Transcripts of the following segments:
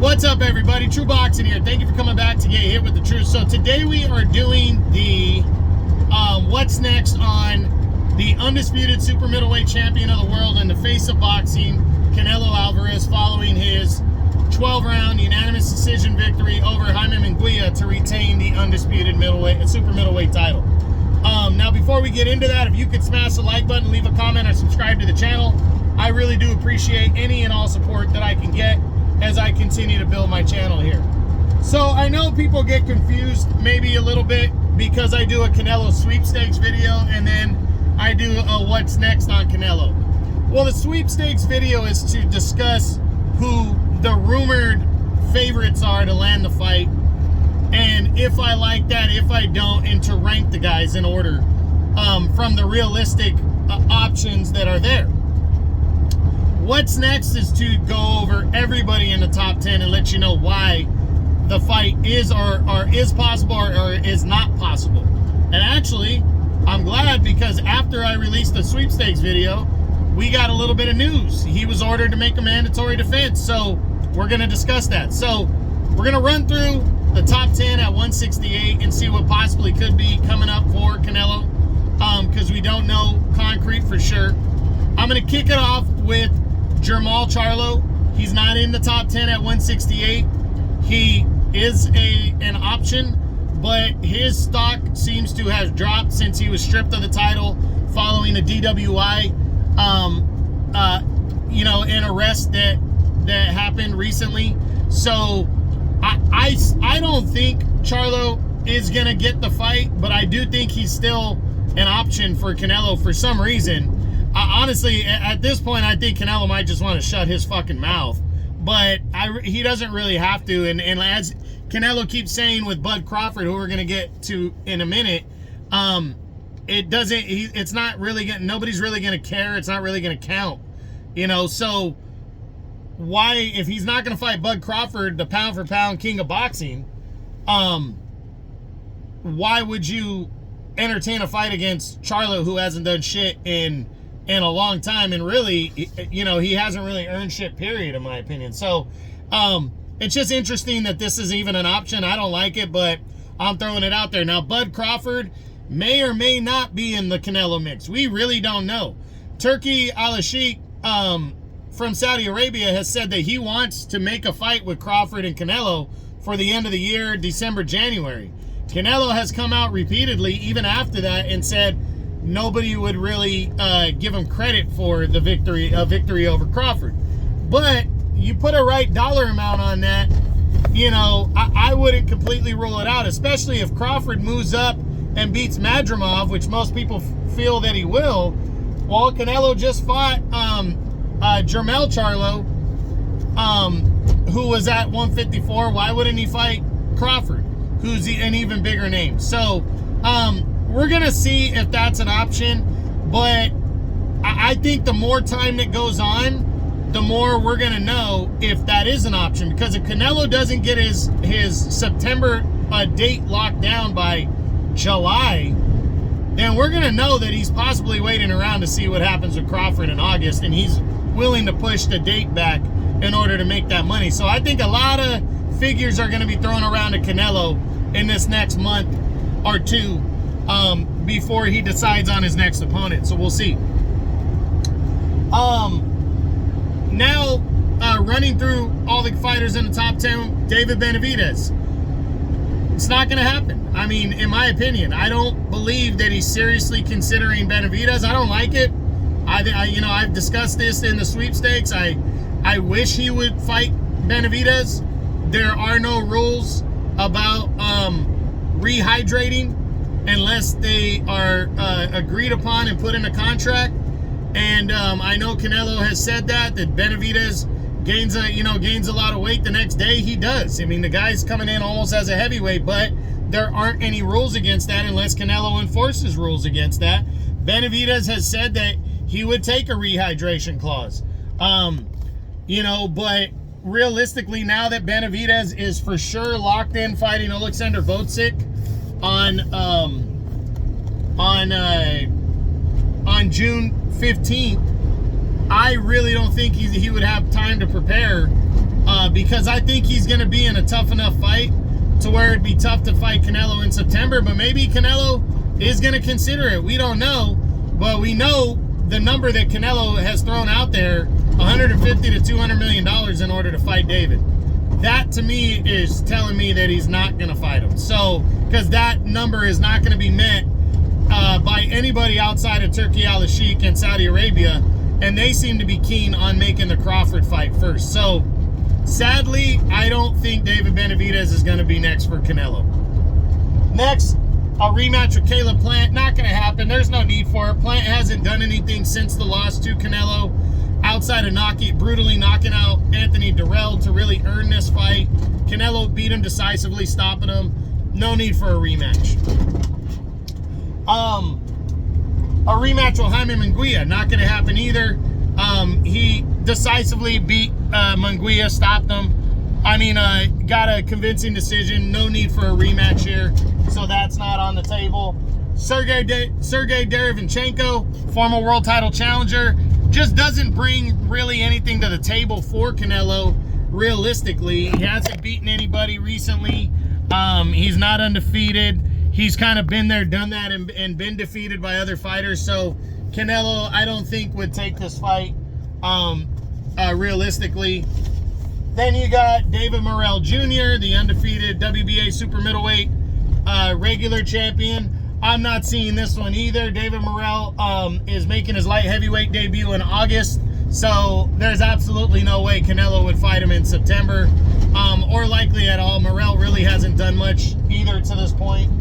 What's up, everybody? True Boxing here. Thank you for coming back to get hit with the truth. So today we are doing the what's next on the undisputed super middleweight champion of the world and the face of boxing, Canelo Alvarez, following his 12-round unanimous decision victory over Jaime Munguia to retain the undisputed super middleweight title. Now, before we get into that, if you could smash the like button, leave a comment, or subscribe to the channel, I really do appreciate any and all support that I can get as I continue to build my channel here. So I know people get confused maybe a little bit because I do a Canelo sweepstakes video and then I do a what's next on Canelo. Well, the sweepstakes video is to discuss who the rumored favorites are to land the fight, and if I like that, if I don't, and to rank the guys in order from the realistic options that are there. What's next is to go over everybody in the top 10 and let you know why the fight is or is possible or is not possible. And actually, I'm glad, because after I released the sweepstakes video, we got a little bit of news. He was ordered to make a mandatory defense, so we're going to discuss that. So we're going to run through the top 10 at 168 and see what possibly could be coming up for Canelo, because we don't know concrete for sure. I'm going to kick it off with Jermall Charlo. He's not in the top 10 at 168. He is an option, but his stock seems to have dropped since he was stripped of the title following a DWI, an arrest that happened recently. So I don't think Charlo is gonna get the fight, but I do think he's still an option for Canelo for some reason. Honestly, at this point, I think Canelo might just want to shut his fucking mouth, but he doesn't really have to. And as Canelo keeps saying with Bud Crawford, who we're gonna get to in a minute, it's not really gonna, nobody's really gonna care. It's not really gonna count, So why, if he's not gonna fight Bud Crawford, the pound for pound king of boxing, why would you entertain a fight against Charlo, who hasn't done shit in a long time, and really, he hasn't really earned shit, period, in my opinion. So it's just interesting that this is even an option. I don't like it, but I'm throwing it out there. Now, Bud Crawford may or may not be in the Canelo mix. We really don't know. Turki Al-Sheikh from Saudi Arabia has said that he wants to make a fight with Crawford and Canelo for the end of the year, December, January. Canelo has come out repeatedly, even after that, and said nobody would really give him credit for the victory over Crawford. But you put a right dollar amount on that, I wouldn't completely rule it out, especially if Crawford moves up and beats Madrimov, which most people feel that he will. While Canelo just fought Jermall Charlo, who was at 154. Why wouldn't he fight Crawford, who's an even bigger name? So we're gonna see if that's an option, but I think the more time that goes on, the more we're gonna know if that is an option. Because if Canelo doesn't get his September date locked down by July, then we're gonna know that he's possibly waiting around to see what happens with Crawford in August, and he's willing to push the date back in order to make that money. So I think a lot of figures are gonna be thrown around to Canelo in this next month or two, before he decides on his next opponent. So we'll see. Now, running through all the fighters in the top 10, David Benavidez. It's not going to happen. I mean, in my opinion, I don't believe that he's seriously considering Benavidez. I don't like it. I've discussed this in the sweepstakes. I wish he would fight Benavidez. There are no rules about rehydrating unless they are agreed upon and put in a contract. And I know Canelo has said that Benavidez gains a lot of weight the next day. He does. I mean, the guy's coming in almost as a heavyweight, but there aren't any rules against that unless Canelo enforces rules against that. Benavidez has said that he would take a rehydration clause. But realistically, now that Benavidez is for sure locked in fighting Alexander Vovcik on June 15th, I really don't think he would have time to prepare because I think he's going to be in a tough enough fight to where it'd be tough to fight Canelo in September. But maybe Canelo is going to consider it. We don't know, but we know the number that Canelo has thrown out there, $150 to $200 million in order to fight David. That to me is telling me that he's not going to fight him. So, because that number is not going to be met by anybody outside of Turkey Al-Sheikh and Saudi Arabia, and they seem to be keen on making the Crawford fight first. So, sadly, I don't think David Benavidez is going to be next for Canelo. Next, a rematch with Caleb Plant. Not going to happen. There's no need for it. Plant hasn't done anything since the loss to Canelo outside of brutally knocking out Anthony Durrell to really earn this fight. Canelo beat him decisively, stopping him. No need for a rematch. A rematch with Jaime Munguia. Not going to happen either. He decisively beat Munguia, stopped him. I mean, got a convincing decision. No need for a rematch here. So that's not on the table. Sergey Derevyanchenko, former world title challenger, just doesn't bring really anything to the table for Canelo, realistically. He hasn't beaten anybody recently. He's not undefeated. He's kind of been there, done that, and been defeated by other fighters. So Canelo, I don't think, would take this fight realistically. Then you got David Morrell Jr., the undefeated WBA super middleweight regular champion. I'm not seeing this one either. David Morrell is making his light heavyweight debut in August, so there's absolutely no way Canelo would fight him in September, or likely at all. Morrell really hasn't done much either to this point.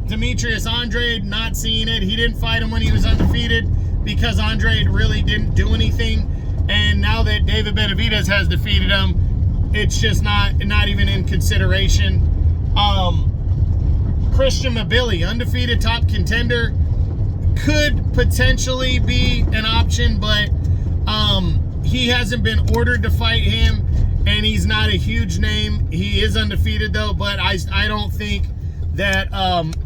Demetrius Andrade, not seeing it. He didn't fight him when he was undefeated because Andrade really didn't do anything. And now that David Benavidez has defeated him, it's just not even in consideration. Christian Mabili, undefeated top contender, could potentially be an option, but he hasn't been ordered to fight him, and he's not a huge name. He is undefeated though, but I don't think that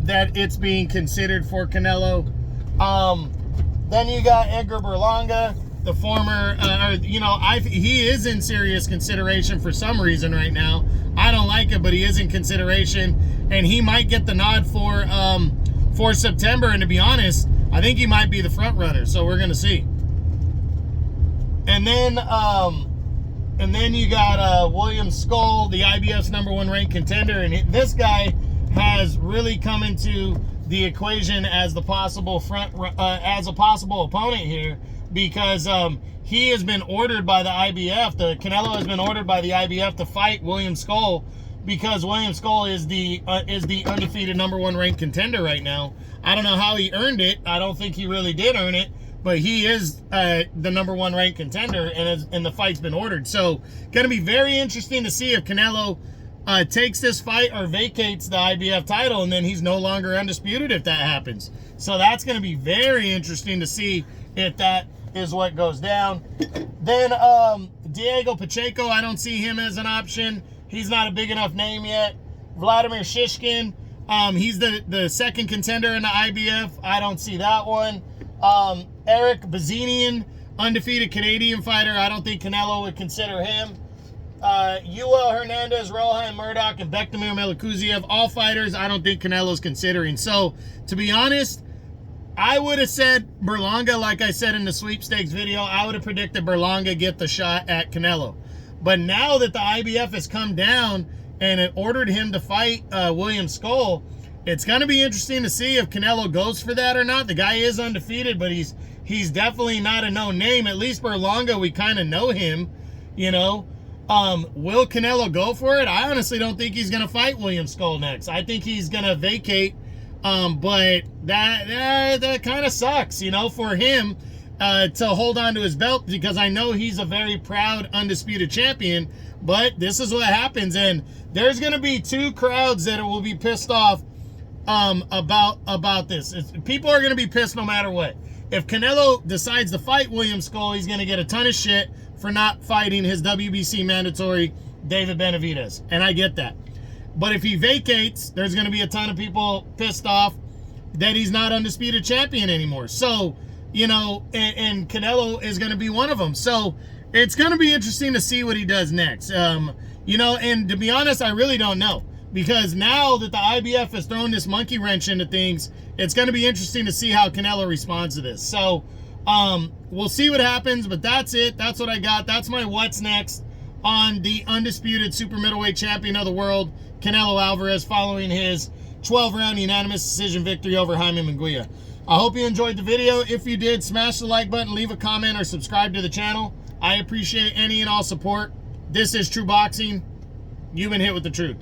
that it's being considered for Canelo. Then you got Edgar Berlanga, the former, he is in serious consideration for some reason right now. I don't like it, but he is in consideration, and he might get the nod for September. And to be honest, I think he might be the front runner. So we're gonna see. And then you got William Skull, the IBF's #1 ranked contender, and this guy has really come into the equation as the possible as a possible opponent here, because he has been ordered by the IBF. Canelo has been ordered by the IBF to fight William Skull, because William Skull is the undefeated #1 ranked contender right now. I don't know how he earned it. I don't think he really did earn it, but he is the #1 ranked contender, and the fight's been ordered. So going to be very interesting to see if Canelo takes this fight or vacates the IBF title, and then he's no longer undisputed if that happens. So that's going to be very interesting to see if that is what goes down. Then Diego Pacheco, I don't see him as an option. He's not a big enough name yet. Vladimir Shishkin, he's the second contender in the IBF. I don't see that one. Eric Bazinian, undefeated Canadian fighter. I don't think Canelo would consider him. Yoel Hernandez, Rohan Murdoch, and Bektamir Melikuziev, all fighters I don't think Canelo's considering. So, to be honest, I would have said Berlanga, like I said in the sweepstakes video. I would have predicted Berlanga get the shot at Canelo. But now that the IBF has come down and it ordered him to fight William Skull, it's going to be interesting to see if Canelo goes for that or not. The guy is undefeated, but he's definitely not a known name. At least Berlanga, we kind of know him, you know. Will Canelo go for it? I honestly don't think he's going to fight William Skull next. I think he's going to vacate. But that kind of sucks, you know, for him to hold on to his belt, because I know he's a very proud undisputed champion. But this is what happens, and there's going to be two crowds that will be pissed off about this. People are going to be pissed no matter what. If Canelo decides to fight William Skull, he's going to get a ton of shit for not fighting his WBC mandatory David Benavidez, and I get that. But if he vacates, there's going to be a ton of people pissed off that he's not undisputed champion anymore. So, you know, and Canelo is going to be one of them. So it's going to be interesting to see what he does next. You know, and to be honest, I really don't know. Because now that the IBF has thrown this monkey wrench into things, it's going to be interesting to see how Canelo responds to this. So, we'll see what happens, but that's it. That's what I got. That's my what's next on the undisputed super middleweight champion of the world, Canelo Alvarez, following his 12-round unanimous decision victory over Jaime Munguia. I hope you enjoyed the video. If you did, smash the like button, leave a comment, or subscribe to the channel. I appreciate any and all support. This is True Boxing. You've been hit with the truth.